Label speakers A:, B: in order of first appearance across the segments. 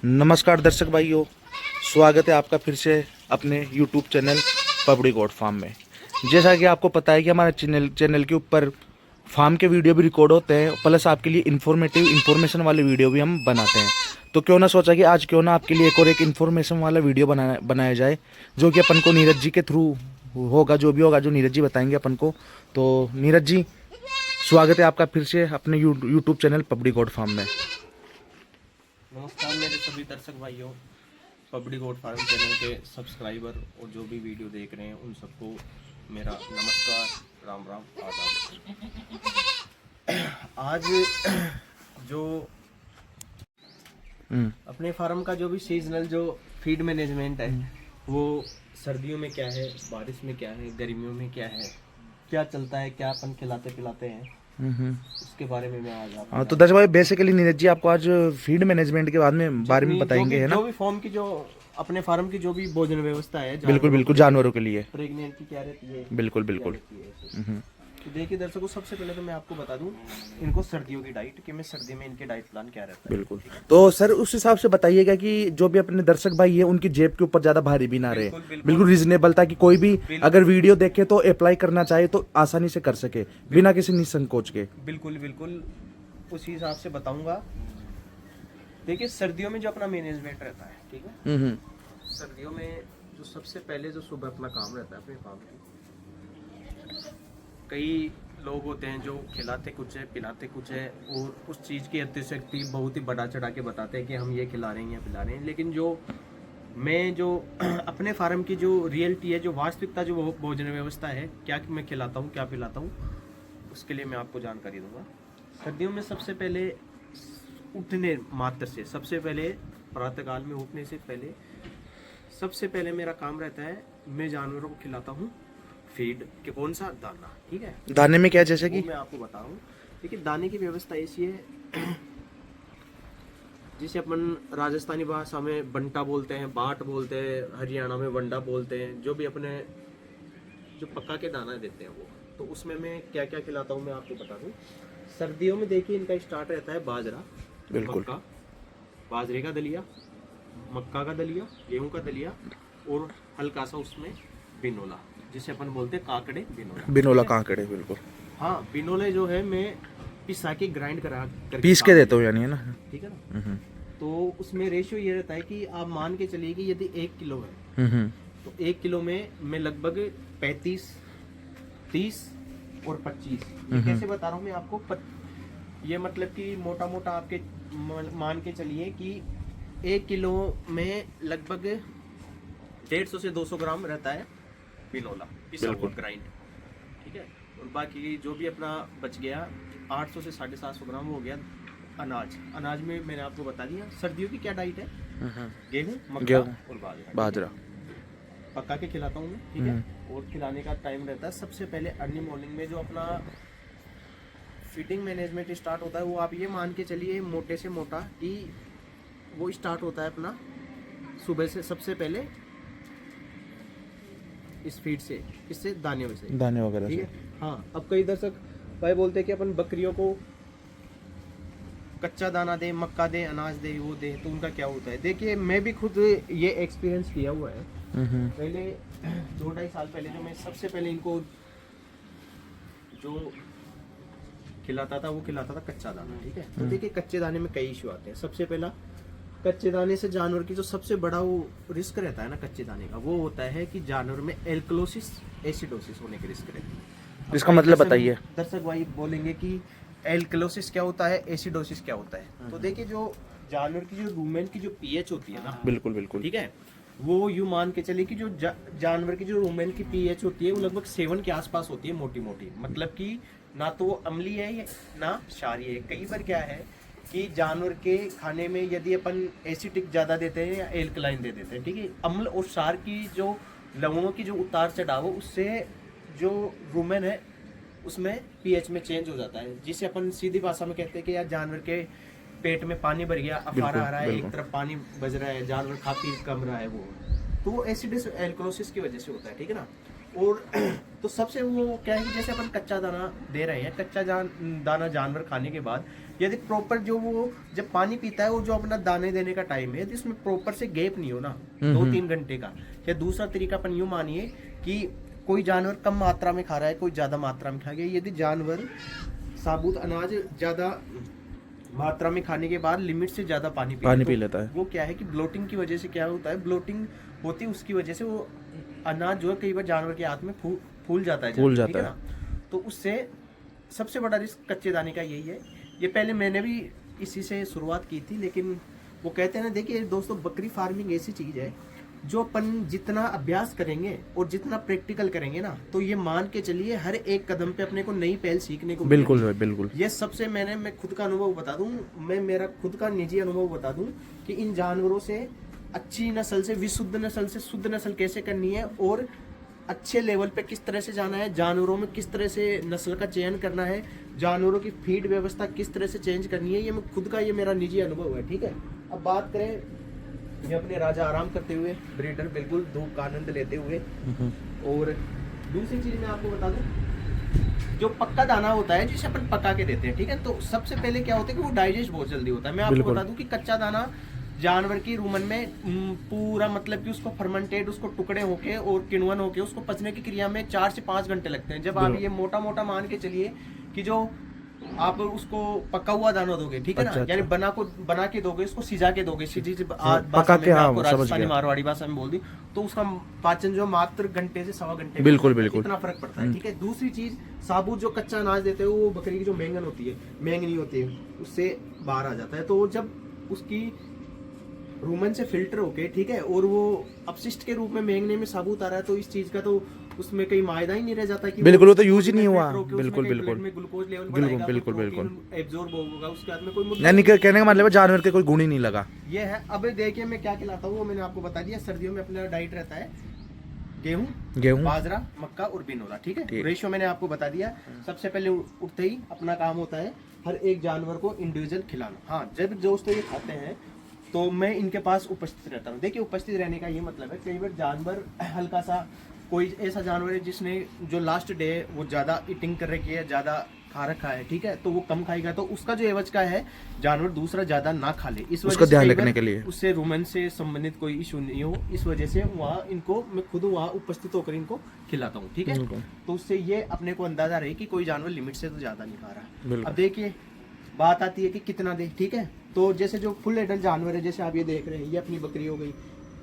A: नमस्कार दर्शक भाइयों, स्वागत है आपका फिर से अपने YouTube चैनल पबड़ी गोट फार्म में। जैसा कि आपको पता है कि हमारे चैनल के ऊपर फार्म के वीडियो भी रिकॉर्ड होते हैं, प्लस आपके लिए इन्फॉर्मेशन वाले वीडियो भी हम बनाते हैं। तो क्यों ना सोचा कि आज क्यों ना आपके लिए एक इन्फॉर्मेशन वाला वीडियो बनाया जाए, जो कि अपन को नीरज जी के थ्रू होगा, जो भी होगा जो नीरज जी बताएंगे अपन को। तो नीरज जी, स्वागत है आपका फिर से अपने यूट्यूब चैनल पबड़ी गोट फार्म में।
B: नमस्कार मेरे सभी दर्शक भाइयों, पबड़ी गोट फार्म चैनल के सब्सक्राइबर और जो भी वीडियो देख रहे हैं उन सबको मेरा नमस्कार, राम राम, आदाब। आज जो अपने फार्म का जो भी सीजनल जो फीड मैनेजमेंट है वो सर्दियों में क्या है, बारिश में क्या है, गर्मियों में क्या है, क्या चलता है, क्या अपन खिलाते पिलाते हैं, उसके बारे में मैं आज आपको।
A: हाँ, तो दर्शक भाई बेसिकली नीरज जी आपको आज फीड मैनेजमेंट के बारे में बताएंगे, है ना?
B: जो भी फॉर्म की जो अपने फार्म की जो भी भोजन व्यवस्था है,
A: बिल्कुल बिल्कुल, जानवरों के लिए
B: प्रेग्नेंट की क्या रहती है,
A: बिल्कुल
B: क्या
A: बिल्कुल।
B: रहती है। तो देखिए दर्शकों, सबसे पहले तो मैं आपको बता दूं इनको सर्दियों की डाइट, कि मैं सर्दी में इनके डाइट प्लान क्या रहता है।
A: बिल्कुल, तो सर उस हिसाब से बताइएगा कि जो भी अपने दर्शक भाई है उनकी जेब के ऊपर ज्यादा भारी भी ना रहे, बिल्कुल रीजनेबल, ताकि कोई भी अगर वीडियो देखे तो अप्लाई करना चाहे तो आसानी से कर सके बिना किसी निसंकोच के।
B: बिल्कुल बिल्कुल उसी हिसाब से बताऊंगा। देखिए सर्दियों में जो अपना मैनेजमेंट रहता है, ठीक है, सर्दियों में जो सबसे पहले जो सुबह अपना काम रहता है अपने फार्म की, कई लोग होते हैं जो खिलाते कुछ है पिलाते कुछ है और उस चीज़ की अतिशक्ति बहुत ही बढ़ा चढ़ा के बताते हैं कि हम ये खिला रहे हैं या पिला रहे हैं। लेकिन जो मैं जो अपने फार्म की जो रियलिटी है, जो वास्तविकता, जो भोजन व्यवस्था है, क्या मैं खिलाता हूँ क्या पिलाता हूँ, उसके लिए मैं आपको जानकारी दूंगा। सर्दियों में सबसे पहले उठने मात्र से, सबसे पहले प्रातःकाल में उठने से पहले सबसे पहले मेरा काम रहता है, मैं जानवरों को खिलाता हूँ फीड के कौन सा दाना, ठीक है।
A: दाने में क्या, जैसे कि
B: मैं आपको बता रहा हूँ। देखिए दाने की व्यवस्था ऐसी है जिसे अपन राजस्थानी भाषा में बंटा बोलते हैं, बाट बोलते हैं, हरियाणा में वंडा बोलते हैं, जो भी अपने जो पक्का के दाना देते हैं वो। तो उसमें मैं क्या क्या खिलाता हूँ मैं आपको बता दूँ। सर्दियों में देखिए इनका स्टार्ट रहता है बाजरा,
A: बिल्कुल,
B: मक्का, बाजरे का दलिया, मक्का का दलिया, गेहूं का दलिया और हल्का सा उसमें बिनोला, जिसे अपन बोलते हैं काकड़े बिनोला।
A: बिनोला काकड़े, बिल्कुल।
B: हाँ, बिनोले जो है मैं पिसा के ग्राइंड करा करके
A: पीस के देता हूँ यानी, है ना?
B: ठीक है ना। तो उसमें रेशियो ये रहता है कि आप मान के चलिए कि यदि 1 किलो है तो 1 किलो में मैं लगभग 35, 30 और 25, ये कैसे बता रहा हूँ मैं आपको। ये मतलब कि मोटा मोटा आपके मान के चलिए कि 1 किलो में लगभग 150 से 200 ग्राम रहता है बिनोला पिसा हुआ ग्राइंड, ठीक है। और बाकी जो भी अपना बच गया 800 से 750 ग्राम हो गया अनाज। अनाज में मैंने आपको बता दिया सर्दियों की क्या डाइट है, गेहूँ, मक्का और बाजरा पका के खिलाता हूँ मैं, ठीक है। और खिलाने का टाइम रहता है सबसे पहले अर्ली मॉर्निंग में। जो अपना फीडिंग मैनेजमेंट स्टार्ट होता है वो आप ये मान के चलिए मोटे से मोटा कि वो स्टार्ट होता है अपना सुबह से, सबसे पहले इस फीड से, इससे दाने से,
A: दाने वगैरह
B: ठीक
A: से।
B: है। हाँ, अब कई दर्शक भाई बोलते हैं कि अपन बकरियों को कच्चा दाना दे, मक्का दे, अनाज दे, वो दे, तो उनका क्या होता है। देखिए मैं भी खुद ये एक्सपीरियंस किया हुआ है। पहले 2-2.5 साल पहले जो मैं सबसे पहले इनको जो खिलाता था वो खिलाता था कच्चा दाना, ठीक है। तो देखिए कच्चे दाने में कई इशू आते हैं। सबसे पहला, कच्चे दाने से जानवर की जो सबसे बड़ा वो रिस्क रहता है ना कच्चे दाने का, वो होता है कि जानवर में एल्कलोसिस, एसिडोसिस होने के रिस्क रहती है।
A: इसका मतलब बताइए।
B: दर्शक भाई बोलेंगे कि एल्कलोसिस क्या होता है, एसिडोसिस क्या होता है। तो देखिए जो जानवर की जो रूमेन की जो पीएच होती है ना,
A: बिल्कुल बिल्कुल,
B: ठीक है, वो यूं मान के चलिए कि जो जानवर की जो रूमेन की पीएच होती है वो लगभग 7 के आसपास होती है, मोटी मोटी। मतलब कि ना तो वो अम्लीय है ना क्षारीय है। कई बार क्या है कि जानवर के खाने में यदि अपन एसिडिक ज़्यादा देते हैं या एल्कलाइन दे देते हैं, ठीक है, अम्ल और क्षार की जो लवणों की जो उतार चढ़ाव, उससे जो रूमेन है उसमें पीएच में चेंज हो जाता है, जिसे अपन सीधी भाषा में कहते हैं कि यार जानवर के पेट में पानी भर गया, अफारा आ रहा है, एक तरफ पानी बज रहा है, जानवर खा पी कम रहा है, वो तो एसिडिस एल्कलोसिस की वजह से होता है, ठीक है ना। और तो सबसे वो क्या है कि जैसे अपन कच्चा दाना दे रहे हैं, कच्चा दाना जानवर खाने के बाद यदि प्रॉपर जो वो जब पानी पीता है और जो अपना दाने देने का टाइम है, यदि इसमें प्रॉपर से गैप नहीं हो ना 2-3 घंटे का, या दूसरा तरीका अपन यूँ मानिए कि कोई जानवर कम मात्रा में खा रहा है, कोई ज्यादा मात्रा में खा गया, यदि जानवर साबुत अनाज ज्यादा मात्रा में खाने के बाद लिमिट से ज्यादा पानी
A: पी लेता है,
B: वो क्या है कि ब्लोटिंग की वजह से क्या होता है, ब्लोटिंग होती है, उसकी वजह से वो अनाज जो है कई बार जानवर के हाथ में फूल जाता है, ठीक है ना। तो उससे सबसे बड़ा रिस्क कच्चे दाने का यही है। ये पहले मैंने भी इसी से शुरुआत की थी, लेकिन वो कहते हैं ना, देखिए दोस्तों, बकरी फार्मिंग ऐसी चीज है जो अपन जितना अभ्यास करेंगे और जितना प्रैक्टिकल करेंगे ना, तो ये मान के चलिए हर एक कदम पे अपने को नई पहल सीखने को
A: बिल्कुल बिल्कुल।
B: ये सबसे मैं खुद का अनुभव बता दूं, मैं मेरा खुद का निजी अनुभव बता दूं कि इन जानवरों से अच्छी नस्ल से विशुद्ध नस्ल से शुद्ध नस्ल कैसे करनी है और अच्छे लेवल पे किस तरह से जाना है, जानवरों में किस तरह से नस्ल का चयन करना है, जानवरों की फीड व्यवस्था किस तरह से चेंज करनी है, ये मैं खुद का, ये मेरा निजी अनुभव है, ठीक है। अब बात करें ये अपने राजा आराम करते हुए, ब्रीडर बिल्कुल धूप का आनंद लेते हुए। और दूसरी चीज मैं आपको बता दूं, जो पक्का दाना होता है जिसे अपन पका के देते हैं, ठीक है, तो सबसे पहले क्या होता है कि वो डाइजेस्ट बहुत जल्दी होता है। मैं आपको बता दूं कि कच्चा दाना जानवर की रूमन में पूरा मतलब कि उसको फर्मेंटेड, उसको टुकड़े होके और किण्वन होके उसको पचने की क्रिया में 4 से 5 घंटे लगते हैं। जब आप ये मोटा मोटा मान के चलिए कि जो आप उसको पका हुआ दाना दोगे, ठीक है ना, यानी बना के दोगे, उसको सिजा के दोगे, पका के, राजस्थानी मारवाड़ी भाषा में बोल दी, तो उसका पाचन जो मात्र घंटे से 1.25 घंटे, बिल्कुल इतना फर्क पड़ता है, ठीक है। दूसरी चीज, साबुत जो कच्चा अनाज देते हैं वो बकरी की जो मेंगन होती है, मेंगनी होती है, उससे बाहर आ जाता है। तो जब उसकी रूमन से फिल्टर होके, ठीक है, और वो अपशिष्ट के रूप में मेंगने में साबुत आ रहा है, तो इस चीज का तो उसमें कहीं मायदा ही नहीं रह जाता कि
A: बिल्कुल, वो तो यूज ही नहीं हुआ, बिल्कुल
B: ग्लूकोज लेवल बढ़ेगा, बिल्कुल एब्जॉर्ब होगा, उसके बाद में कोई
A: यानी कहने का मतलब जानवर के कोई गुण ही नहीं लगा।
B: ये है। अब देखिए मैं क्या खिलाता हूँ, वो मैंने आपको बता दिया। सर्दियों में अपना डाइट रहता है गेहूं, बाजरा, मक्का और बिनोला, ठीक है। रेशियो मैंने आपको बता दिया। सबसे पहले उठते ही अपना काम होता है हर एक जानवर को इंडिविजुअल खिलाना। हाँ, जब दोस्तों ये खाते हैं तो मैं इनके पास उपस्थित रहता हूँ। देखिए, उपस्थित रहने का ये मतलब है, कई बार जानवर हल्का सा, कोई ऐसा जानवर है जिसने जो लास्ट डे वो ज्यादा ईटिंग कर रखी है, ज्यादा खा रखा है, ठीक है, तो वो कम खाएगा, तो उसका जो एवज का है जानवर दूसरा ज्यादा ना खा ले, इस वजह से ध्यान रखने के लिए उससे रूमन से संबंधित कोई इशू नहीं हो, इस वजह से वहाँ इनको मैं खुद वहाँ उपस्थित होकर इनको खिलाता हूँ, ठीक है। तो उससे ये अपने को अंदाजा रहे कि कोई जानवर लिमिट से तो ज्यादा नहीं खा रहा। अब देखिए बात आती है कि कितना दे, ठीक है। तो जैसे जो फुल एडल्ट जानवर है, जैसे आप ये देख रहे हैं, ये अपनी बकरी हो गई,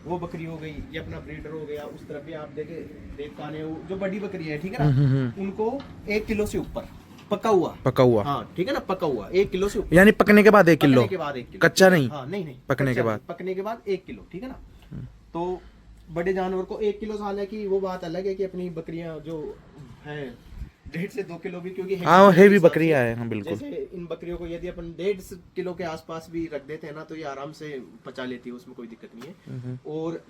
B: वो बकरी हो गई, ये अपना ब्रीडर हो गया, उस तरफ भी आप देख पा रहे हो जो बड़ी बकरी है, ठीक है ना, उनको 1 किलो से ऊपर पका हुआ, हाँ ठीक है ना, पका हुआ 1 किलो से ऊपर,
A: यानी पकने के बाद 1 किलो, कच्चा नहीं,
B: हाँ नहीं,
A: पकने के
B: बाद 1 किलो, ठीक है ना। तो बड़े जानवर को 1 किलो, हालांकि वो बात अलग है कि अपनी बकरियां जो है 1.5 से 2 किलो भी, क्योंकि
A: हेवी बकरियां है, हाँ बिल्कुल।
B: जैसे इन बकरियों को यदि अपन 1.5 किलो के आसपास भी रख देते हैं ना, तो ये आराम से पचा लेती है, उसमें कोई दिक्कत नहीं है। और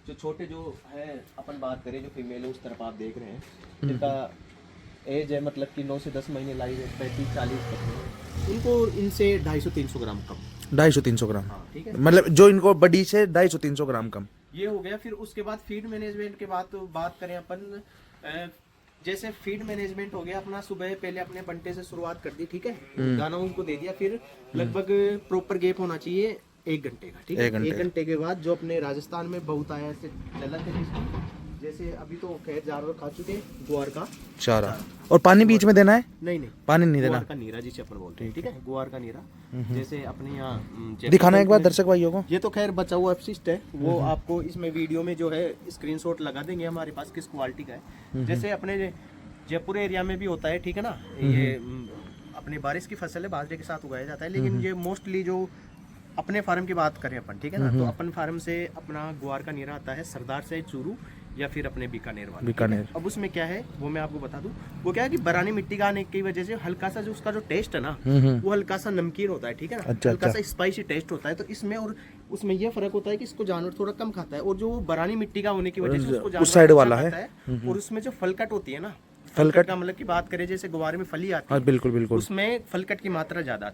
B: जो छोटे जो है, अपन बात करें जो फीमेल है, उस तरफ आप देख रहे हैं, जिनका एज है मतलब कि 9 से 10 महीने लाइव है, 35-40 तक, इनको इनसे 250-300 ग्राम कम,
A: 250-300 ग्राम,
B: हाँ ठीक है,
A: मतलब जो इनको बड़ी से 250-300 ग्राम कम,
B: ये हो गया। फिर उसके बाद फीड मैनेजमेंट के बाद बात करें अपन, जैसे फीड मैनेजमेंट हो गया अपना, सुबह पहले अपने बंटे से शुरुआत कर दी, ठीक है, दाना उनको दे दिया, फिर लगभग प्रॉपर गैप होना चाहिए 1 घंटे का, ठीक है। 1 घंटे के बाद जो अपने राजस्थान में बहुत आया ऐसे चलत है, जैसे अभी तो खैर जानवर खा चुके, ग्वार का चारा,
A: और पानी बीच में देना है,
B: नहीं
A: पानी नहीं देना,
B: ग्वार का नीरा जिसे अपन बोलते हैं, ठीक है, ग्वार का नीरा, जैसे अपने यहाँ
A: दिखाना एक बार दर्शक भाइयों को।
B: ये तो खैर बचा हुआ अपशिष्ट है, वो आपको इसमें वीडियो में जो है स्क्रीनशॉट लगा देंगे हमारे पास किस क्वालिटी का है। जैसे अपने जयपुर एरिया में भी होता है, ठीक है ना, ये अपनी बारिश की फसल है, बाजरे के साथ उगाया जाता है, लेकिन ये मोस्टली जो अपने फार्म की बात करें अपन, ठीक है ना, तो अपन फार्म से अपना ग्वार का नीरा आता है, सरदार से चूरू या फिर अपने बीकानेर वाला। अब उसमें क्या है वो मैं आपको बता दूं, वो क्या है कि बरानी मिट्टी का आने की वजह से हल्का सा जो उसका जो टेस्ट है ना, वो हल्का सा नमकीन होता है, ठीक है ना, हल्का सा स्पाइसी टेस्ट होता है। तो इसमें और उसमें ये फर्क होता है कि इसको जानवर थोड़ा कम खाता है, और जो बरानी मिट्टी का होने की वजह से उसको
A: उस साइड वाला है,
B: और उसमें जो फलकट होती है ना, फलकट का मतलब की बात करें, जैसे गुवारे में फली आती है,
A: बिल्कुल
B: उसमें फलकट की मात्रा ज्यादा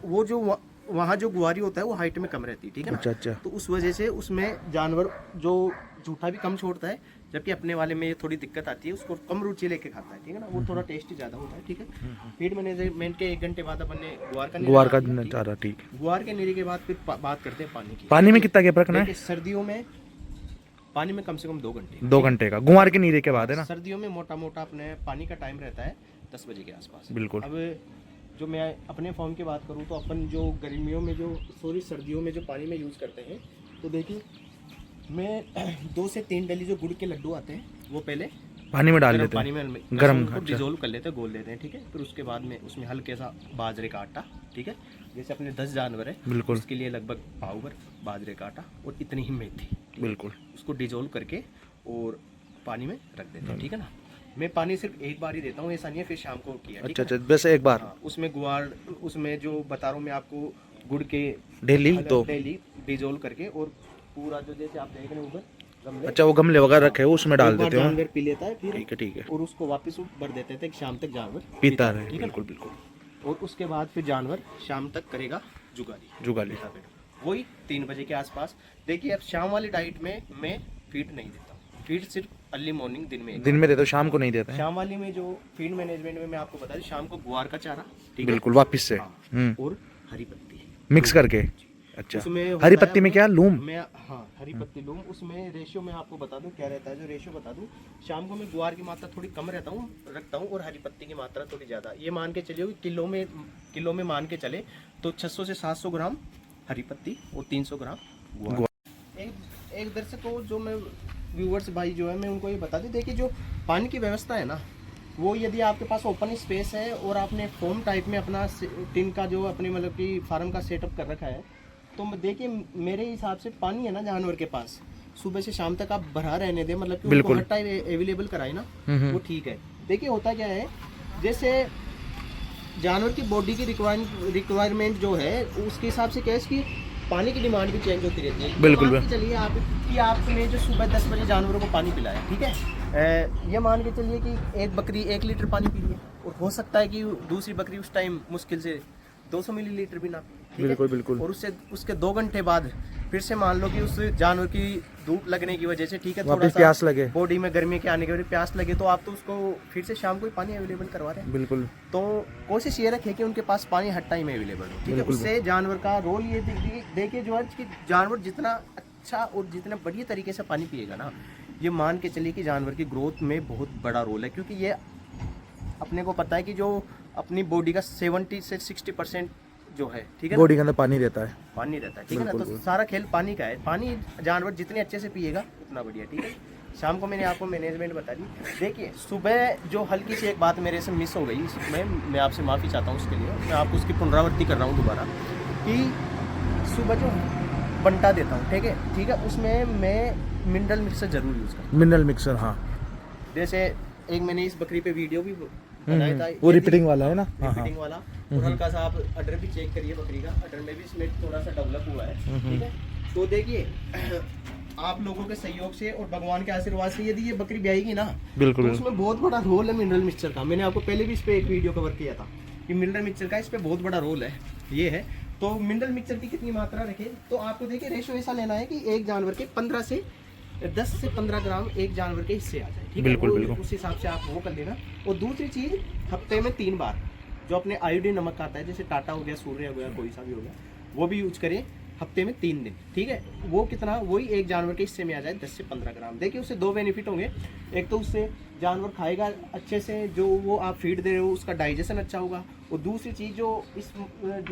B: वो जो वहाँ जो गुवारी होता है वो हाइट में कम रहती है, ठीक है ना। तो उस वजह से उसमें जानवर जो जूठा भी कम छोड़ता है, जबकि अपने वाले में ये थोड़ी दिक्कत आती है, उसको कम रुचि लेके खाता है, ठीक है ना, वो थोड़ा टेस्टी ज़्यादा होता है, ठीक है। फीड मैनेजमेंट के 1 घंटे बाद अपन ने
A: गुआर का चारा, ठीक है।
B: गुआर के नीरे के बाद फिर बात करते हैं पानी की।
A: पानी में कितना गैप रखना है?
B: देखिए, सर्दियों में पानी में कम से कम 2 घंटे,
A: 2 घंटे का गुआर के नीरे के बाद है ना।
B: सर्दियों में मोटा मोटा अपने पानी का टाइम रहता है 10 बजे के आसपास।
A: बिल्कुल।
B: अब जो मैं अपने फॉर्म की बात करूँ तो अपन जो गर्मियों में जो सर्दियों में जो पानी में यूज़ करते हैं, तो देखिए मैं 2 से 3 डली जो गुड़ के लड्डू आते हैं वो पहले
A: पानी में डाल लेते
B: पानी
A: हैं,
B: में
A: गरम
B: डिजोल्व कर लेते हैं, घोल लेते हैं, ठीक है। फिर उसके बाद में उसमें हल्के सा बाजरे का आटा, ठीक है, जैसे अपने 10 जानवर है,
A: बिल्कुल,
B: उसके लिए लगभग पाव भर बाजरे का आटा और इतनी ही मेथी,
A: बिल्कुल,
B: उसको डिजोल्व करके और पानी में रख देते हैं, ठीक है ना। मैं पानी सिर्फ एक बार ही देता हूँ, ऐसा नहीं है फिर शाम को किया, ठीक
A: अच्छा
B: है?
A: अच्छा, बस एक बार।
B: हाँ, उसमें गुआर, उसमें जो बता रहा हूँ मैं आपको, गुड़ के
A: डेली तो
B: डेली डिजोल्व करके और पूरा जो जैसे आप देख रहे हैं ऊपर गमले,
A: अच्छा वो गमले वगैरह रखे हो उसमें डाल
B: एक बार
A: देते हो।
B: जानवर पी लेता है, फिर
A: ठीक है ठीक है,
B: और उसको वापस भर देते थे, शाम तक जानवर
A: पीता रहे,
B: ठीक है।
A: बिल्कुल बिल्कुल।
B: और उसके बाद फिर जानवर शाम तक करेगा जुगाली,
A: जुगाली,
B: वही 3 बजे के आसपास। देखिए अब शाम वाली डाइट में मैं फीड नहीं देता हूँ, फीड सिर्फ अर्ली मॉर्निंग दिन में
A: देते हो, शाम को नहीं देते हैं।
B: शाम वाली में जो फीड मैनेजमेंट में मैं आपको बता दूं, शाम को गुआर का चारा, ठीक है,
A: बिल्कुल, वापस से
B: और हरी पत्ती
A: मिक्स करके। अच्छा,
B: उसमें
A: हरी पत्ती में क्या लूम?
B: मैं हाँ हरी पत्ती लूम, उसमें रेशियो मैं आपको बता दूं क्या रहता है, जो रेशियो बता दूं, शाम को मैं गुआर की मात्रा थोड़ी कम रखता हूँ और हरी पत्ती की मात्रा थोड़ी ज़्यादा। ये मान के चलिए किलो में मान के चले तो 600 से 700 ग्राम हरी पत्ती और 300 ग्राम गुआर। एक दर्शकों जो मैं व्यूवर्स भाई जो है मैं उनको ये बता दूं, देखिए जो पानी की व्यवस्था है ना, वो यदि आपके पास ओपन स्पेस है और आपने फोम टाइप में अपना टिन का जो अपने मतलब कि फार्म का सेटअप कर रखा है, तो देखिए मेरे हिसाब से पानी है ना जानवर के पास, सुबह से शाम तक आप भरा रहने दें, मतलब कि उनको हर टाइम अवेलेबल कराए ना, वो ठीक है। देखिए होता क्या है, जैसे जानवर की बॉडी की रिक्वायरमेंट जो है उसके हिसाब से क्या है, इसकी पानी की डिमांड भी चेंज होती रहती है।
A: बिल्कुल,
B: चलिए आप कि आपने जो सुबह 10 बजे जानवरों को पानी पिलाया, ठीक है, ये मान के चलिए कि एक बकरी 1 लीटर पानी पी रही है, और हो सकता है कि दूसरी बकरी उस टाइम मुश्किल से 200 मिलीलीटर भी ना पी,
A: बिल्कुल बिल्कुल,
B: और उसके 2 घंटे बाद फिर से मान लो कि उस जानवर की धूप लगने की वजह से, ठीक है, थोड़ा सा
A: प्यास लगे,
B: बॉडी में गर्मी के आने की वजह से प्यास लगे, तो आप तो उसको फिर से शाम को ही पानी अवेलेबल करवा रहे हैं।
A: बिल्कुल,
B: तो कोशिश ये रखें कि उनके पास पानी हर टाइम अवेलेबल हो, ठीक है। उससे जानवर का रोल ये देखिए जो है कि जानवर जितना अच्छा और जितना बढ़िया तरीके से पानी पिएगा ना, ये मान के चलिए कि जानवर की ग्रोथ में बहुत बड़ा रोल है, क्योंकि ये अपने को पता है कि जो अपनी बॉडी का 70 से 60% जो है, ठीक है,
A: बॉडी के अंदर पानी रहता है,
B: पानी रहता है, ठीक है ना। तो सारा खेल पानी का है, पानी जानवर जितने अच्छे से पिएगा उतना बढ़िया, ठीक है। शाम को मैंने आपको मैनेजमेंट बता दी। देखिए सुबह जो हल्की सी एक बात मेरे से मिस हो गई, इसमें मैं आपसे माफ़ी चाहता हूँ उसके लिए, मैं आपको उसकी पुनरावृत्ति कर रहा हूँ दोबारा, कि सुबह जो बंटा देता हूँ, ठीक है, उसमें मैं मिनरल मिक्सर जरूर यूज़ करता हूँ।
A: मिनरल मिक्सर, हाँ,
B: जैसे एक मैंने इस बकरी पे वीडियो भी बनाया था,
A: वो रिपीटिंग वाला है ना,
B: रिपीटिंग वाला, और हल्का सा आप अडर भी चेक करिए बकरी का, अडर में भी इसमें थोड़ा सा डेवलप हुआ है, ठीक है। तो देखिए आप लोगों के सहयोग से और भगवान के आशीर्वाद से यदि ये बकरी ब्याएगी ना,
A: बिल्कुल,
B: तो उसमें बहुत बड़ा रोल है मिनरल मिक्सचर का। मैंने आपको पहले भी इस पे एक वीडियो कवर किया था कि मिनरल मिक्सचर का इस पे बहुत बड़ा रोल है, ये है। तो मिनरल मिक्सचर की कितनी मात्रा रखें, तो आपको देखिए रेशो ऐसा लेना है कि एक जानवर के 10 से 15 ग्राम एक जानवर के हिस्से आ जाए, ठीक है।
A: बिल्कुल,
B: उस हिसाब से आप वो कर लेना। और दूसरी चीज़, हफ्ते में 3 बार जो अपने आयोडीन नमक आता है, जैसे टाटा हो गया, सूर्य हो गया, कोई सा भी हो गया, वो भी यूज करें हफ्ते में 3 दिन, ठीक है। वो कितना, वही एक जानवर के हिस्से में आ जाए 10 से 15 ग्राम। देखिए उससे 2 बेनिफिट होंगे, एक तो उससे जानवर खाएगा अच्छे से, जो वो आप फीड दे रहे हो उसका डाइजेशन अच्छा होगा, और दूसरी चीज़ जो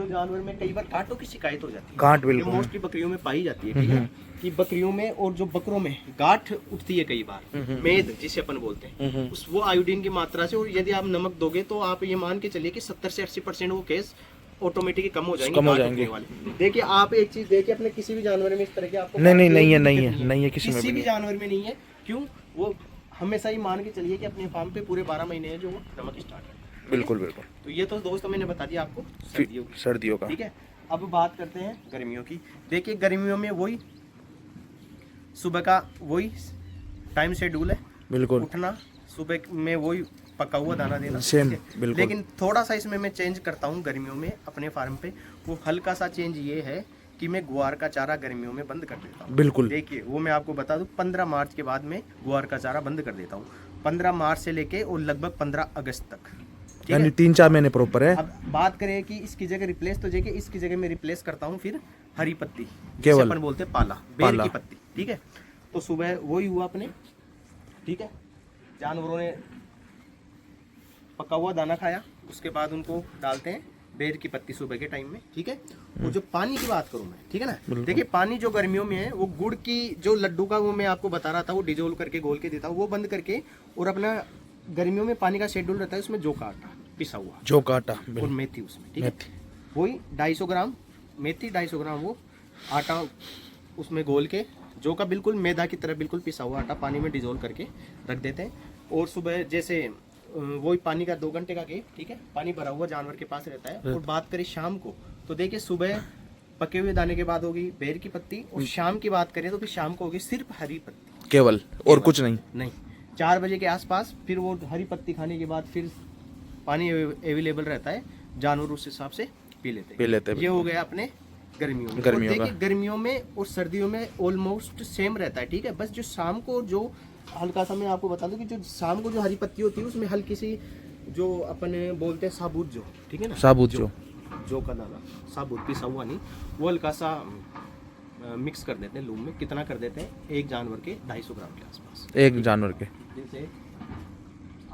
B: जानवर में कई बार कांटों की शिकायत हो जाती है,
A: कांट बिल्कुल
B: मोस्टली बकरियों में पाई जाती है, ठीक है, कि बकरियों में और जो बकरों में गांठ उठती है कई बार, मेद जिसे अपन बोलते हैं, उस वो आयोडीन की मात्रा से, और यदि आप नमक दोगे तो आप ये मान के चलिए कि 70 से 80% वो केस ऑटोमेटिकली कम हो जाएंगे वाले। देखिए आप एक चीज देखिए, अपने किसी भी जानवर में इस तरह के आपको
A: नहीं है किसी
B: भी जानवर में नहीं है। क्यों? वो हमेशा ही मान के चलिए कि अपने फार्म पे पूरे 12 महीने है जो वो नमक स्टार्ट है,
A: बिल्कुल बिल्कुल।
B: तो ये तो दोस्तों मैंने बता दिया आपको
A: सर्दियों का,
B: ठीक है। अब बात करते हैं गर्मियों की। देखिए गर्मियों में वही सुबह का वही टाइम शेड्यूल है,
A: बिल्कुल
B: उठना, सुबह में वही पका हुआ दाना देना,
A: सेम, बिल्कुल।
B: लेकिन थोड़ा सा इसमें मैं चेंज करता हूँ गर्मियों में अपने फार्म पे। वो हल्का सा चेंज ये है कि मैं ग्वार का चारा गर्मियों में बंद कर देता हूँ।
A: बिल्कुल।
B: देखिए वो मैं आपको बता दूं, 15 मार्च के बाद में ग्वार का चारा बंद कर देता हूँ, 15 मार्च से लेके और लगभग 15 अगस्त तक, ठीक
A: यानी
B: है।
A: 3-4 महीने प्रॉपर है।
B: अब बात करें कि इसकी जगह रिप्लेस, तो देखिए इसकी जगह मैं रिप्लेस करता हूँ फिर हरी पत्ती, जिसे
A: केवल
B: अपन बोलते हैं पाला, बेर की पत्ती, ठीक है। तो सुबह वही हुआ अपने, ठीक है, जानवरों ने पका हुआ दाना खाया, उसके बाद उनको डालते हैं बेर की पत्ती सुबह के टाइम में, ठीक है। और जो पानी की बात करूं मैं, ठीक है ना, देखिए पानी जो गर्मियों में है वो गुड़ की जो लड्डू का वो मैं आपको बता रहा था, वो डिजोल्व करके घोल के देता हूँ, वो बंद करके, और अपना गर्मियों में पानी का शेड्यूल रहता है उसमें जौ का आटा पिसा हुआ,
A: जो काटा
B: और मेथी उसमें, ठीक है। वही 250 ग्राम मेथी, 250 ग्राम वो आटा उसमें घोल के, जो का बिल्कुल मैदा की तरह बिल्कुल पिसा हुआ आटा पानी में डिजोल्व करके रख देते हैं। और सुबह जैसे वही पानी का 2 घंटे का गैप, ठीक है, पानी भरा हुआ जानवर के पास रहता है। और बात करें शाम को, तो देखिए सुबह पके हुए दाने के बाद होगी बेर की पत्ती, और शाम की बात करें तो फिर शाम को होगी सिर्फ हरी पत्ती,
A: केवल, और कुछ नहीं।
B: 4 बजे के आसपास फिर वो हरी पत्ती खाने के बाद फिर पानी अवेलेबल रहता है, जानवर उस हिसाब से पी लेते हैं। ये हो गया अपने गर्मियों में। और देखिए गर्मियों में और सर्दियों में ऑलमोस्ट सेम रहता है, ठीक है। बस जो शाम को जो हल्का सा मैं आपको बता दूं कि जो शाम को जो हरी पत्ती होती है उसमें हल्की सी जो अपन बोलते हैं साबुत जो, ठीक है ना,
A: साबुत जो
B: का दाना, साबुत पिसा हुआ नहीं, वो हल्का सा मिक्स कर देते हैं लूम में। कितना कर देते हैं, एक जानवर के 250 ग्राम के आसपास,
A: एक जानवर के।
B: जैसे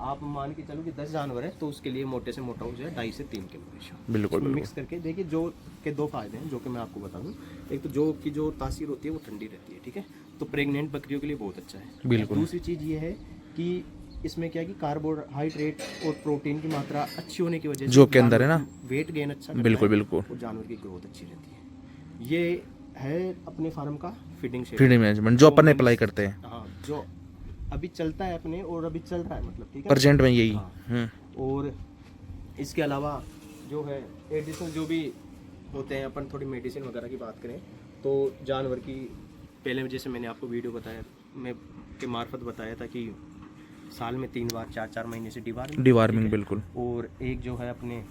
B: आप मान के चलो कि 10 जानवर है तो उसके लिए मोटे से मोटा हो जाए 2.5 से 3 किलो रेशो,
A: बिल्कुल
B: मिक्स करके। देखिए जो के 2 फायदे हैं जो कि मैं आपको बता दूं। एक तो जो की जो तासीर होती है वो ठंडी रहती है, ठीक है, तो प्रेग्नेंट बकरियों के लिए बहुत अच्छा है।
A: बिल्कुल।
B: दूसरी चीज़ ये है कि इसमें क्या है कि कार्बोहाइड्रेट और प्रोटीन की मात्रा अच्छी होने की वजह से
A: जो के अंदर है ना,
B: वेट गेन अच्छा करता
A: बिल्कुल
B: है,
A: बिल्कुल,
B: और जानवर की ग्रोथ अच्छी रहती है। ये है अपने फार्म का फीडिंग
A: मैनेजमेंट जो अपन ने अप्लाई करते हैं।
B: हाँ, जो अभी चलता है अपने, और अभी चल रहा है मतलब, ठीक है,
A: प्रेजेंट में यही।
B: हाँ। और इसके अलावा जो है एडिशनल जो भी होते हैं, अपन थोड़ी मेडिसिन वगैरह की बात करें तो जानवर की, पहले जैसे मैंने आपको वीडियो बताया मैं के मार्फत बताया था कि साल में 3 बार 4-4 महीने से डिवार्मिंग
A: बिल्कुल,
B: और एक जो है अपने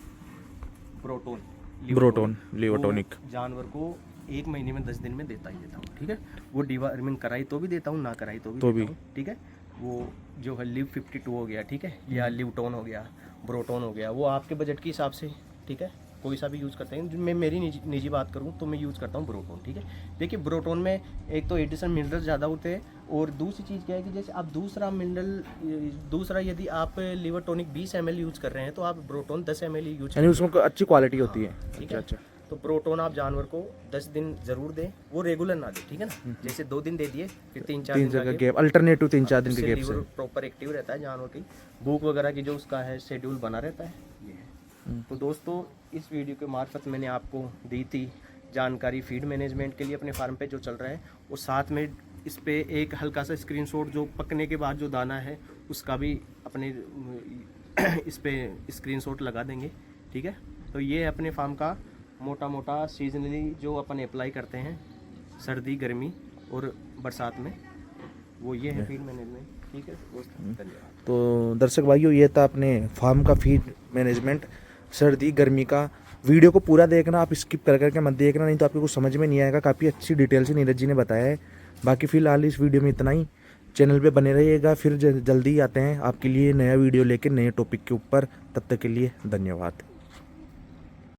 A: ब्रोटोन लिवोटोनिक
B: जानवर को 1 महीने में 10 दिन में देता ही देता हूँ, ठीक है। वो डिवार्मिंग कराई तो भी देता हूँ, ना कराई तो भी देता हूँ, ठीक है। वो जो है लिव 52 हो गया, ठीक है, या लिवटोन हो गया, ब्रोटोन हो गया, वो आपके बजट के हिसाब से, ठीक है, कोई सा भी यूज़ करते हैं। मैं मेरी निजी बात करूँ तो मैं यूज़ करता हूँ ब्रोटोन, ठीक है। देखिए ब्रोटोन में एक तो एडिशनल मिनरल ज़्यादा होते हैं, और दूसरी चीज़ क्या है कि जैसे आप दूसरा यदि आप लिवरटोनिक 20 ml यूज़ कर रहे हैं तो आप ब्रोटोन 10 ml यूज करें,
A: उसमें अच्छी क्वालिटी होती है,
B: ठीक है। तो प्रोटोन आप जानवर को 10 दिन जरूर दें, वो रेगुलर ना दें, ठीक है ना। जैसे 2 दिन दे दिए फिर 3-4 दिन का
A: गैप, अल्टरनेटिव 3-4 दिन के गैप से
B: प्रॉपर एक्टिव रहता है जानवर की, भूख वगैरह की जो उसका है शेड्यूल बना रहता है, ये है। तो दोस्तों इस वीडियो के मार्फत मैंने आपको दी थी जानकारी फीड मैनेजमेंट के लिए अपने फार्म पे जो चल रहा है, और साथ में इस पे एक हल्का सा स्क्रीनशॉट जो पकने के बाद जो दाना है उसका भी अपने इस पे स्क्रीनशॉट लगा देंगे, ठीक है। तो ये अपने फार्म का मोटा सीजनली जो अपन अप्लाई करते हैं सर्दी गर्मी और बरसात में, वो ये है फीड मैनेजमेंट, ठीक है दोस्तों, धन्यवाद।
A: तो दर्शक भाइयों, ये था अपने फार्म का फीड मैनेजमेंट सर्दी गर्मी का। वीडियो को पूरा देखना, आप स्किप करके मत देखना, नहीं तो आपको कुछ समझ में नहीं आएगा। काफ़ी अच्छी डिटेल से नीरज जी ने बताया है। बाकी फिलहाल इस वीडियो में इतना ही। चैनल पे बने रहिएगा, फिर जल्दी आते हैं आपके लिए नया वीडियो लेकर नए टॉपिक के ऊपर। तब तक के लिए धन्यवाद।